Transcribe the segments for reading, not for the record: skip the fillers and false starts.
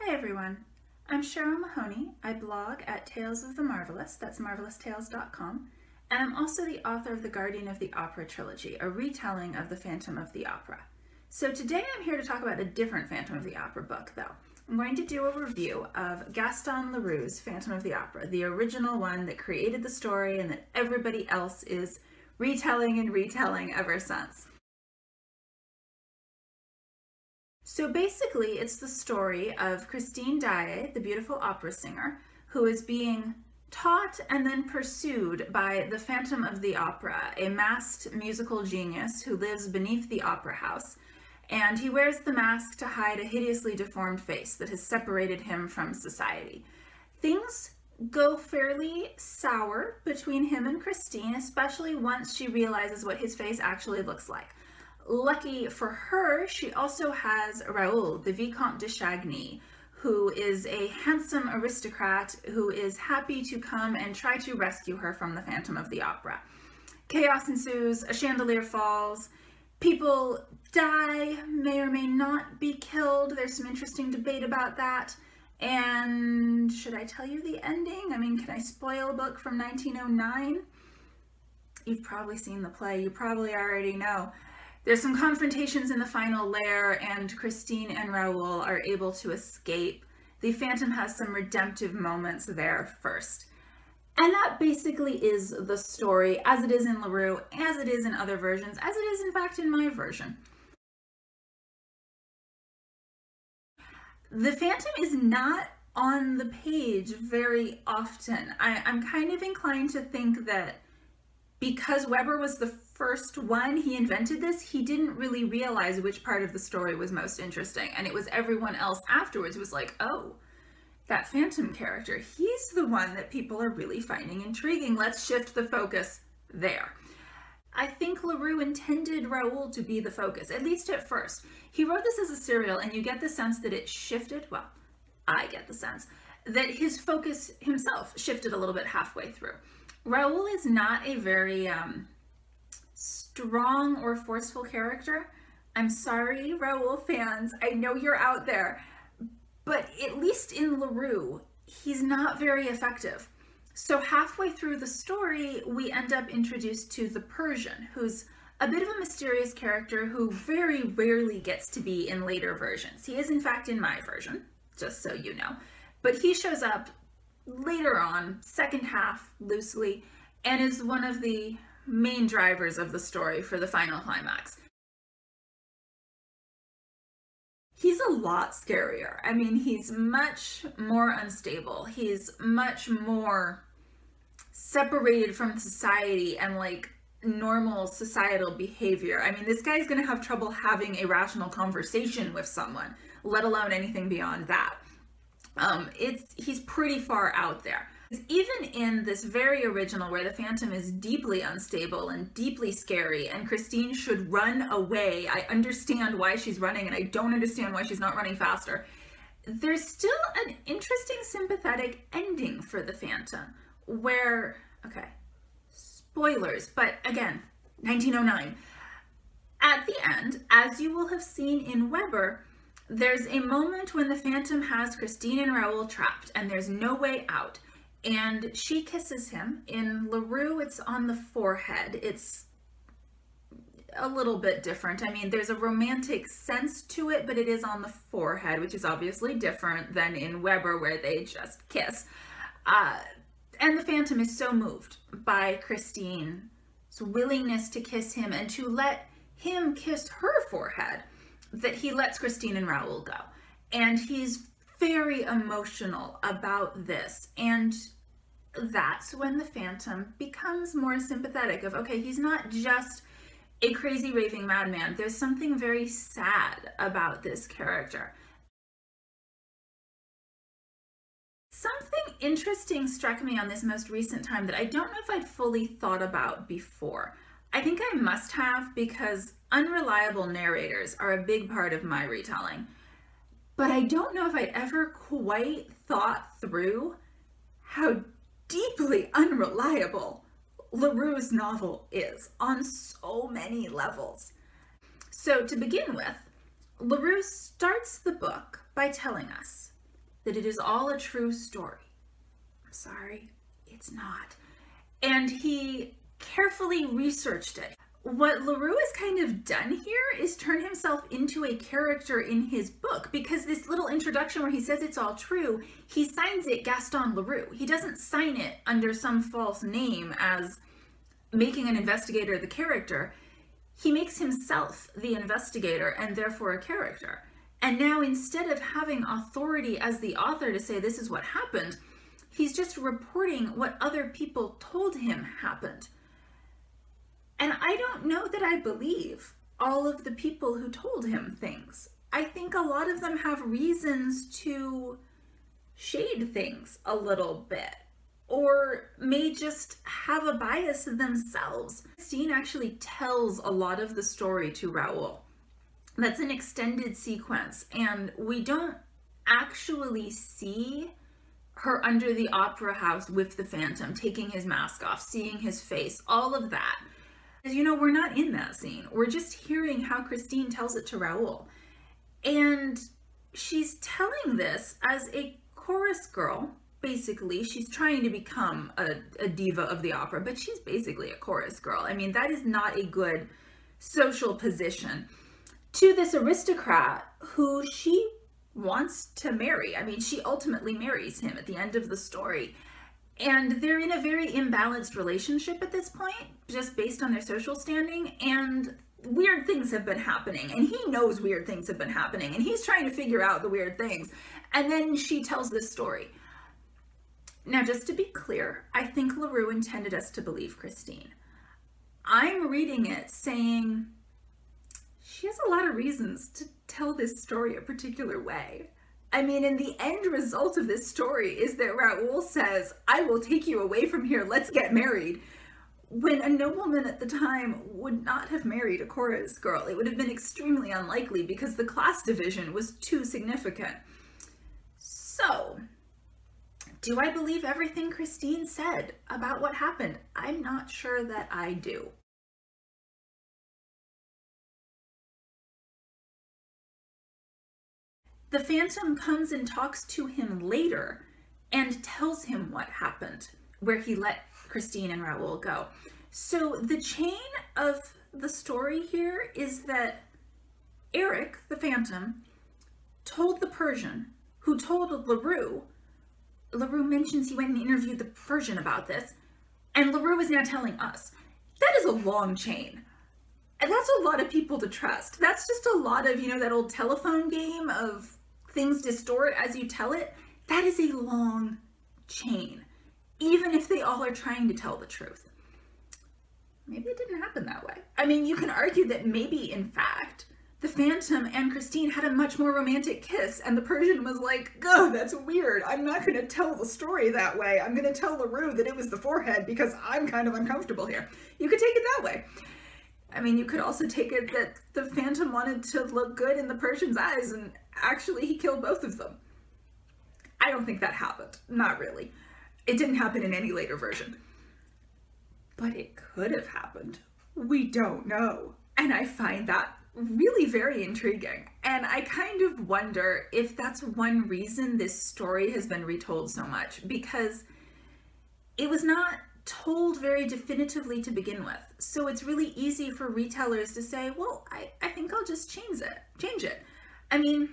Hi everyone, I'm Cheryl Mahoney. I blog at Tales of the Marvelous, that's marveloustales.com, and I'm also the author of the Guardian of the Opera trilogy, a retelling of the Phantom of the Opera. So today I'm here to talk about a different Phantom of the Opera book though. I'm going to do a review of Gaston Leroux's Phantom of the Opera, the original one that created the story and that everybody else is retelling and retelling ever since. So basically, it's the story of Christine Daae, the beautiful opera singer, who is being taught and then pursued by the Phantom of the Opera, a masked musical genius who lives beneath the opera house. And he wears the mask to hide a hideously deformed face that has separated him from society. Things go fairly sour between him and Christine, especially once she realizes what his face actually looks like. Lucky for her, she also has Raoul, the Vicomte de Chagny, who is a handsome aristocrat who is happy to come and try to rescue her from the Phantom of the Opera. Chaos ensues, a chandelier falls, people die, may or may not be killed. There's some interesting debate about that. And should I tell you the ending? I mean, can I spoil a book from 1909? You've probably seen the play, you probably already know. There's some confrontations in the final lair, and Christine and Raoul are able to escape. The Phantom has some redemptive moments there first. And that basically is the story, as it is in Leroux, as it is in other versions, as it is in fact in my version. The Phantom is not on the page very often. I'm kind of inclined to think that because Weber was the first one, he invented this, he didn't really realize which part of the story was most interesting. And it was everyone else afterwards who was like, oh, that Phantom character, he's the one that people are really finding intriguing. Let's shift the focus there. I think Leroux intended Raoul to be the focus, at least at first. He wrote this as a serial, and you get the sense that it shifted, well, I get the sense, that his focus himself shifted a little bit halfway through. Raoul is not a very strong or forceful character. I'm sorry, Raoul fans, I know you're out there, but at least in Leroux, he's not very effective. So halfway through the story, we end up introduced to the Persian, who's a bit of a mysterious character who very rarely gets to be in later versions. He is in fact in my version, just so you know, but he shows up later on, second half loosely, and is one of the main drivers of the story for the final climax. He's a lot scarier. I mean, he's much more unstable. He's much more separated from society and like normal societal behavior. I mean, this guy's gonna have trouble having a rational conversation with someone, let alone anything beyond that. He's pretty far out there. Even in this very original where the Phantom is deeply unstable and deeply scary and Christine should run away, I understand why she's running and I don't understand why she's not running faster. There's still an interesting sympathetic ending for the Phantom where, okay, spoilers, but again, 1909. At the end, as you will have seen in Weber, there's a moment when the Phantom has Christine and Raoul trapped and there's no way out. And she kisses him. In Leroux, it's on the forehead. It's a little bit different. I mean, there's a romantic sense to it, but it is on the forehead, which is obviously different than in Weber where they just kiss. And the Phantom is so moved by Christine's willingness to kiss him and to let him kiss her forehead that he lets Christine and Raoul go. And he's very emotional about this. And that's when the Phantom becomes more sympathetic of, okay, he's not just a crazy raving madman. There's something very sad about this character. Something interesting struck me on this most recent time that I don't know if I'd fully thought about before. I think I must have, because unreliable narrators are a big part of my retelling. But I don't know if I'd ever quite thought through how deeply unreliable Leroux's novel is on so many levels. So to begin with, Leroux starts the book by telling us that it is all a true story. I'm sorry, it's not. And he carefully researched it. What Leroux has kind of done here is turn himself into a character in his book, because this little introduction where he says it's all true, he signs it Gaston Leroux. He doesn't sign it under some false name as making an investigator the character. He makes himself the investigator and therefore a character. And now, instead of having authority as the author to say this is what happened, he's just reporting what other people told him happened. And I don't know that I believe all of the people who told him things. I think a lot of them have reasons to shade things a little bit, or may just have a bias themselves. Christine actually tells a lot of the story to Raoul. That's an extended sequence, and we don't actually see her under the opera house with the Phantom, taking his mask off, seeing his face, all of that. You know, we're not in that scene. We're just hearing how Christine tells it to Raoul. And she's telling this as a chorus girl, basically. She's trying to become a diva of the opera, but she's basically a chorus girl. I mean, that is not a good social position. To this aristocrat who she wants to marry. I mean, she ultimately marries him at the end of the story. And they're in a very imbalanced relationship at this point, just based on their social standing, and weird things have been happening, and he knows weird things have been happening, and he's trying to figure out the weird things. And then she tells this story. Now, just to be clear, I think Leroux intended us to believe Christine. I'm reading it saying she has a lot of reasons to tell this story a particular way. I mean, and the end result of this story is that Raoul says, I will take you away from here, let's get married. When a nobleman at the time would not have married a chorus girl. It would have been extremely unlikely because the class division was too significant. So, do I believe everything Christine said about what happened? I'm not sure that I do. The Phantom comes and talks to him later and tells him what happened, where he let Christine and Raoul go. So the chain of the story here is that Eric, the Phantom, told the Persian, who told Leroux. Leroux mentions he went and interviewed the Persian about this, and Leroux is now telling us. That is a long chain. And that's a lot of people to trust. That's just a lot of, you know, that old telephone game of things distort as you tell it. That is a long chain, even if they all are trying to tell the truth. Maybe it didn't happen that way. I mean, you can argue that maybe, in fact, the Phantom and Christine had a much more romantic kiss, and the Persian was like, oh, that's weird. I'm not going to tell the story that way. I'm going to tell Leroux that it was the forehead because I'm kind of uncomfortable here. You could take it that way. I mean, you could also take it that the Phantom wanted to look good in the Persian's eyes, and actually he killed both of them. I don't think that happened. Not really. It didn't happen in any later version. But it could have happened. We don't know. And I find that really very intriguing. And I kind of wonder if that's one reason this story has been retold so much, because it was not told very definitively to begin with. So it's really easy for retellers to say, well, I think I'll just change it. I mean,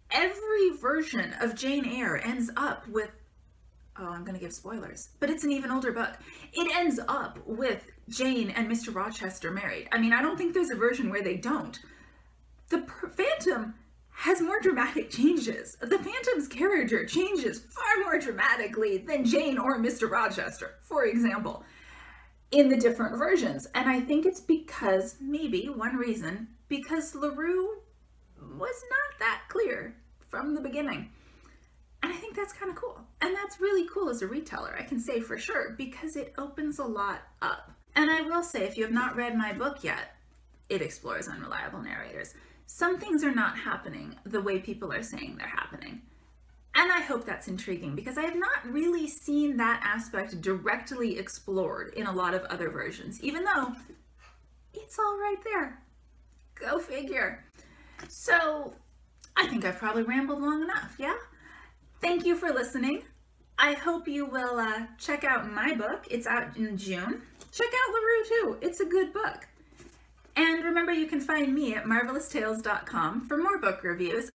every version of Jane Eyre ends up with, oh, I'm gonna give spoilers, but it's an even older book. It ends up with Jane and Mr. Rochester married. I mean, I don't think there's a version where they don't. The Phantom has more dramatic changes. The Phantom's character changes far more dramatically than Jane or Mr. Rochester, for example, in the different versions. And I think it's because, maybe one reason, because Leroux was not that clear from the beginning. And I think that's kind of cool. And that's really cool as a reteller, I can say for sure, because it opens a lot up. And I will say, if you have not read my book yet, it explores unreliable narrators. Some things are not happening the way people are saying they're happening. And I hope that's intriguing, because I have not really seen that aspect directly explored in a lot of other versions, even though it's all right there. Go figure. So I think I've probably rambled long enough, yeah? Thank you for listening. I hope you will check out my book. It's out in June. Check out Leroux too. It's a good book. And remember, you can find me at marvelloustales.com for more book reviews.